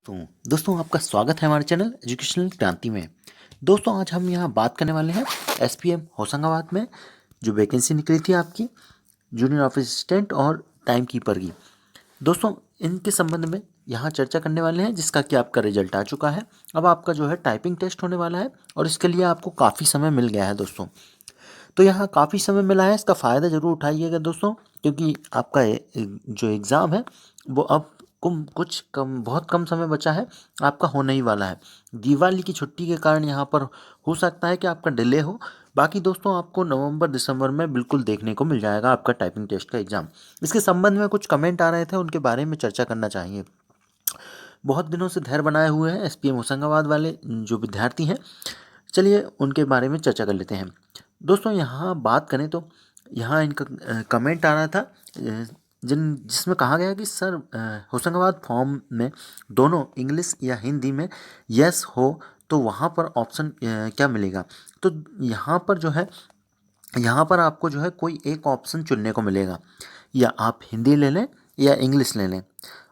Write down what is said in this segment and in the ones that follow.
तो दोस्तों आपका स्वागत है हमारे चैनल एजुकेशनल क्रांति में। दोस्तों आज हम यहाँ बात करने वाले हैं एसपीएम होशंगाबाद में जो वैकेंसी निकली थी आपकी जूनियर ऑफिस असिस्टेंट और टाइम कीपर की। दोस्तों इनके संबंध में यहाँ चर्चा करने वाले हैं जिसका कि आपका रिजल्ट आ चुका है। अब आपका जो है टाइपिंग टेस्ट होने वाला है और इसके लिए आपको काफ़ी समय मिल गया है दोस्तों। तो यहाँ काफ़ी समय मिला है, इसका फ़ायदा ज़रूर उठाइएगा दोस्तों, क्योंकि आपका जो एग्ज़ाम है वो अब कुछ कम बहुत कम समय बचा है, आपका होने ही वाला है। दिवाली की छुट्टी के कारण यहाँ पर हो सकता है कि आपका डिले हो। बाकी दोस्तों आपको नवंबर दिसंबर में बिल्कुल देखने को मिल जाएगा आपका टाइपिंग टेस्ट का एग्ज़ाम। इसके संबंध में कुछ कमेंट आ रहे थे, उनके बारे में चर्चा करना चाहिए। बहुत दिनों से धैर्य बनाए हुए हैं एसपीएम होशंगाबाद वाले जो विद्यार्थी हैं। चलिए उनके बारे में चर्चा कर लेते हैं। दोस्तों यहाँ बात करें तो यहाँ इनका कमेंट आ रहा था जिसमें कहा गया कि सर होशंगाबाद फॉर्म में दोनों इंग्लिश या हिंदी में यस हो तो वहाँ पर ऑप्शन क्या मिलेगा। तो यहाँ पर जो है, यहाँ पर आपको जो है कोई एक ऑप्शन चुनने को मिलेगा, या आप हिंदी ले लें या इंग्लिश ले लें।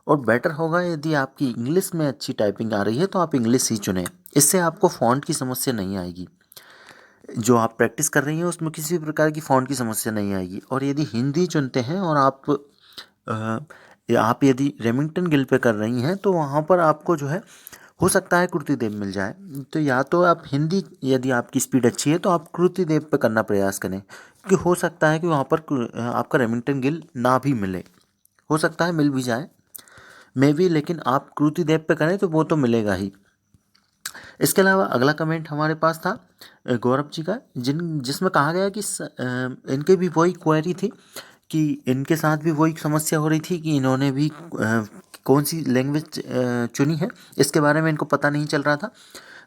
और बेटर होगा यदि आपकी इंग्लिश में अच्छी टाइपिंग आ रही है तो आप इंग्लिश ही चुनें। इससे आपको फ़ॉन्ट की समस्या नहीं आएगी। जो आप प्रैक्टिस कर रही हैं उसमें किसी भी प्रकार की फ़ॉन्ट की समस्या नहीं आएगी। और यदि हिंदी चुनते हैं और आप यदि रेमिंगटन गिल पे कर रही हैं तो वहाँ पर आपको जो है हो सकता है कुर्तीदेव मिल जाए। तो या तो आप हिंदी, यदि आपकी स्पीड अच्छी है तो आप कुर्तीदेव पे करना प्रयास करें, क्योंकि हो सकता है कि वहाँ पर आपका रेमिंगटन गिल ना भी मिले, हो सकता है मिल भी जाए मे भी, लेकिन आप कुर्तीदेव पे करें तो वो तो मिलेगा ही। इसके अलावा अगला कमेंट हमारे पास था गौरव जी का, जिसमें कहा गया कि इनके भी वही क्वेरी थी कि इनके साथ भी वही समस्या हो रही थी कि इन्होंने भी कौन सी लैंग्वेज चुनी है, इसके बारे में इनको पता नहीं चल रहा था।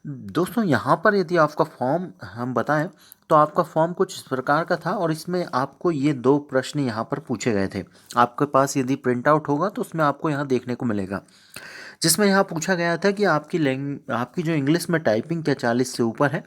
दोस्तों यहाँ पर यदि आपका फॉर्म हम बताएं तो आपका फॉर्म कुछ इस प्रकार का था और इसमें आपको ये दो प्रश्न यहाँ पर पूछे गए थे। आपके पास यदि प्रिंट आउट होगा तो उसमें आपको यहाँ देखने को मिलेगा, जिसमें यहाँ पूछा गया था कि आपकी जो इंग्लिश में टाइपिंग क्या 40 से ऊपर है,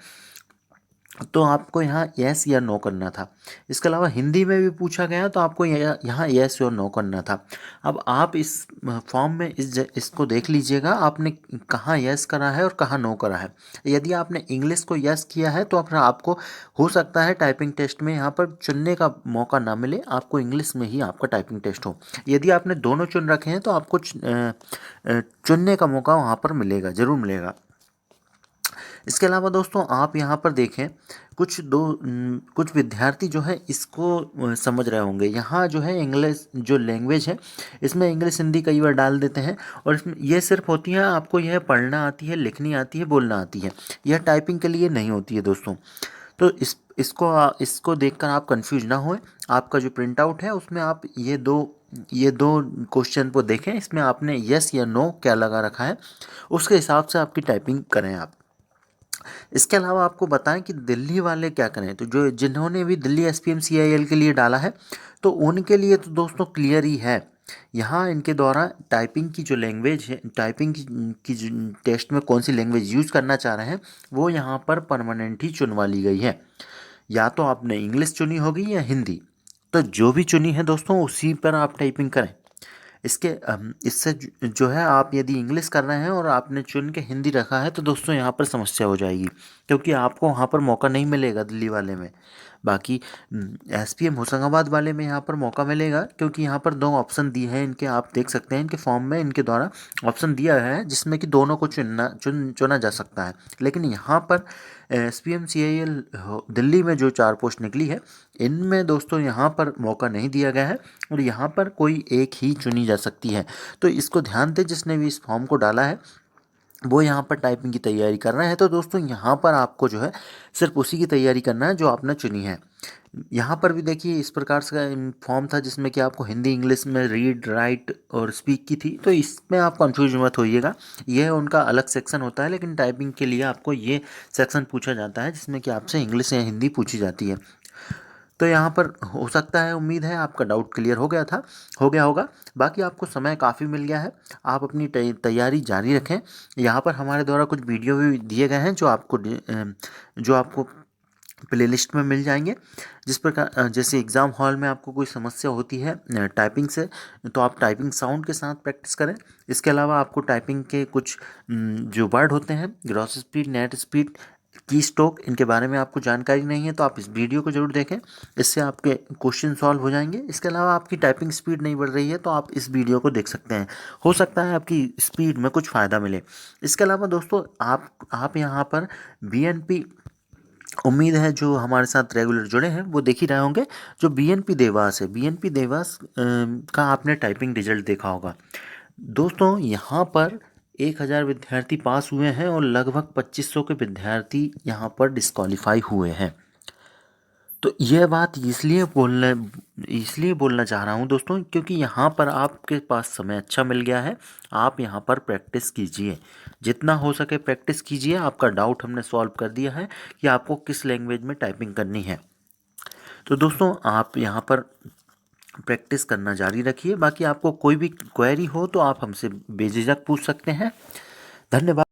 तो आपको यहाँ यस या नो करना था। इसके अलावा हिंदी में भी पूछा गया तो आपको यहाँ यस और नो करना था। अब आप इस फॉर्म में इसको देख लीजिएगा, आपने कहाँ यस करा है और कहाँ नो करा है। यदि आपने इंग्लिश को यस किया है तो फिर आपको हो सकता है टाइपिंग टेस्ट में यहाँ पर चुनने का मौका ना मिले, आपको इंग्लिश में ही आपका टाइपिंग टेस्ट हो। यदि आपने दोनों चुन रखे हैं तो आपको चुनने का मौका वहाँ पर मिलेगा, ज़रूर मिलेगा। इसके अलावा दोस्तों आप यहाँ पर देखें, कुछ विद्यार्थी जो है इसको समझ रहे होंगे। यहाँ जो है इंग्लिश जो लैंग्वेज है इसमें इंग्लिश हिंदी कई बार डाल देते हैं, और इसमें ये सिर्फ होती है आपको यह पढ़ना आती है, लिखनी आती है, बोलना आती है, यह टाइपिंग के लिए नहीं होती है दोस्तों। तो इसको देखकर आप कंफ्यूज ना होएं। आपका जो प्रिंट आउट है उसमें आप ये दो क्वेश्चन को देखें, इसमें आपने यस या नो क्या लगा रखा है, उसके हिसाब से आपकी टाइपिंग करें आप। इसके अलावा आपको बताएं कि दिल्ली वाले क्या करें, तो जो जिन्होंने भी दिल्ली एसपीएम सीआईएल के लिए डाला है तो उनके लिए तो दोस्तों क्लियर ही है। यहाँ इनके द्वारा टाइपिंग की जो लैंग्वेज है, टाइपिंग की जो टेस्ट में कौन सी लैंग्वेज यूज़ करना चाह रहे हैं वो यहाँ पर परमानेंट ही चुनवा ली गई है। या तो आपने इंग्लिश चुनी होगी या हिंदी, तो जो भी चुनी है दोस्तों उसी पर आप टाइपिंग करें। इससे जो है, आप यदि इंग्लिश कर रहे हैं और आपने चुन के हिंदी रखा है तो दोस्तों यहाँ पर समस्या हो जाएगी, क्योंकि आपको वहाँ पर मौका नहीं मिलेगा दिल्ली वाले में। बाकी एसपीएम होशंगाबाद वाले में यहाँ पर मौका मिलेगा, क्योंकि यहाँ पर दो ऑप्शन दिए हैं इनके, आप देख सकते हैं इनके फॉर्म में इनके द्वारा ऑप्शन दिया है जिसमें कि दोनों को चुना जा सकता है। लेकिन यहाँ पर एसपीएम सीआईएल दिल्ली में जो 4 पोस्ट निकली है इनमें दोस्तों यहाँ पर मौका नहीं दिया गया है, और यहाँ पर कोई एक ही चुनी जा सकती है। तो इसको ध्यान दें, जिसने भी इस फॉर्म को डाला है वो यहाँ पर टाइपिंग की तैयारी कर रहे हैं, तो दोस्तों यहाँ पर आपको जो है सिर्फ उसी की तैयारी करना है जो आपने चुनी है। यहाँ पर भी देखिए इस प्रकार से फॉर्म था जिसमें कि आपको हिंदी इंग्लिश में रीड राइट और स्पीक की थी, तो इसमें आप कंफ्यूज मत होइएगा, यह उनका अलग सेक्शन होता है। लेकिन टाइपिंग के लिए आपको ये सेक्शन पूछा जाता है जिसमें कि आपसे इंग्लिश या हिंदी पूछी जाती है। तो यहाँ पर हो सकता है, उम्मीद है आपका डाउट क्लियर हो गया होगा। बाकी आपको समय काफ़ी मिल गया है, आप अपनी तैयारी जारी रखें। यहाँ पर हमारे द्वारा कुछ वीडियो भी दिए गए हैं जो आपको प्लेलिस्ट में मिल जाएंगे। जिस प्रकार जैसे एग्ज़ाम हॉल में आपको कोई समस्या होती है टाइपिंग से, तो आप टाइपिंग साउंड के साथ प्रैक्टिस करें। इसके अलावा आपको टाइपिंग के कुछ जो वर्ड होते हैं, ग्रॉस स्पीड, नेट स्पीड, की स्ट्रोक, इनके बारे में आपको जानकारी नहीं है तो आप इस वीडियो को ज़रूर देखें, इससे आपके क्वेश्चन सॉल्व हो जाएंगे। इसके अलावा आपकी टाइपिंग स्पीड नहीं बढ़ रही है तो आप इस वीडियो को देख सकते हैं, हो सकता है आपकी स्पीड में कुछ फ़ायदा मिले। इसके अलावा दोस्तों आप यहाँ पर बीएनपी, उम्मीद है जो हमारे साथ रेगुलर जुड़े हैं वो देख ही रहे होंगे, जो बीएनपी देवास है, बीएनपी देवास का आपने टाइपिंग रिजल्ट देखा होगा। दोस्तों यहाँ पर 1000 विद्यार्थी पास हुए हैं और लगभग 2500 के विद्यार्थी यहाँ पर डिस्क्वालीफाई हुए हैं। तो यह बात इसलिए बोलना चाह रहा हूँ दोस्तों, क्योंकि यहाँ पर आपके पास समय अच्छा मिल गया है। आप यहाँ पर प्रैक्टिस कीजिए, जितना हो सके प्रैक्टिस कीजिए। आपका डाउट हमने सॉल्व कर दिया है कि आपको किस लैंग्वेज में टाइपिंग करनी है। तो दोस्तों आप यहाँ पर प्रैक्टिस करना जारी रखिए। बाकी आपको कोई भी क्वेरी हो तो आप हमसे बेझिझक पूछ सकते हैं। धन्यवाद।